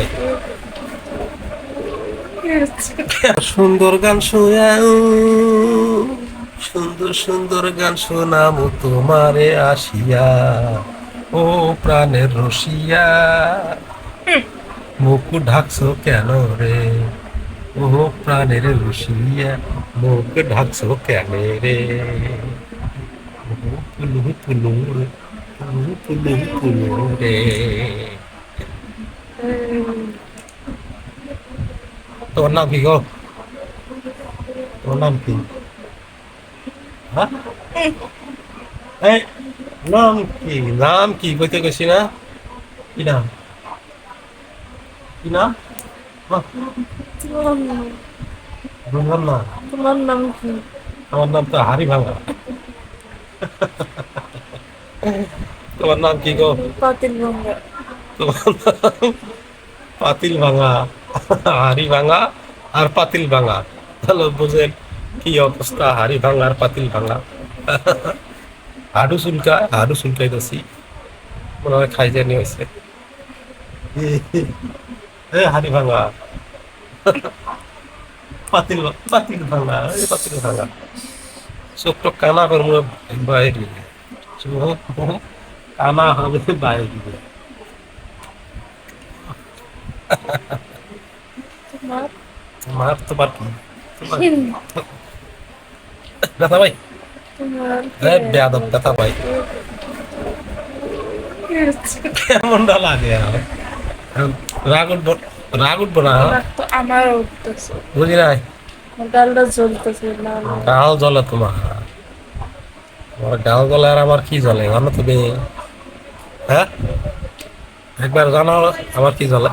ভাই। সুন্দর গান শোনাও, সুন্দর সুন্দর গান শোনাবো তোমারে আসিয়া, ও প্রাণের রসিয়া, মুখ ঢাকছো কেন রে, ও প্রাণের রসিয়া, মুখ ঢাকছো কেন রে, পুলু পুলু রে, পুলু পুলু পুলু রে। তোমার নাম কি গো? তোমার নাম কি? হ্যাঁ, এই নাম কি? নাম কি কইতে গেছি না? কি নাম? কি নাম? বাহ, বুঝলাম না। তোমার নাম কি? আমার নাম তো হাড়ি ভাঙা। তোমার নাম কি গো? পাতিল গঙ্গা। তোমার নাম পাতিল ভাঙা, হাড়ি ভাঙা আর পাতিল ভাঙা। তাহলে বুঝেন কি অবস্থা, হাড়ি ভাঙা আর পাতিল ভাঙা। হাডু চুলকাইতেছি, মনে হয় খাই জানি হয়েছে। এ হাড়ি ভাঙা, পাতিল ভাঙা, এই পাতিল ভাঙা। চোখ টোক কানা করবো বাইরে, চোখ কানা হবে বাইরে। তোমার তোমার তোমার কি? তোমার ব্যথা ভাই, তোমার বেয়াদব ব্যথা ভাই। কেমনটা লাগে আর? রাগ উঠবো, রাগ উঠবো না? তো আমার উঠতেছে, বুঝি নাই, গালটা জ্বলতেছে লাল। গাল জ্বলে তোমার, তোমার গাল জ্বলে আর আমার কি জ্বলে জানো তুমি? হ্যাঁ, একবার জানো আমার কি জ্বলে?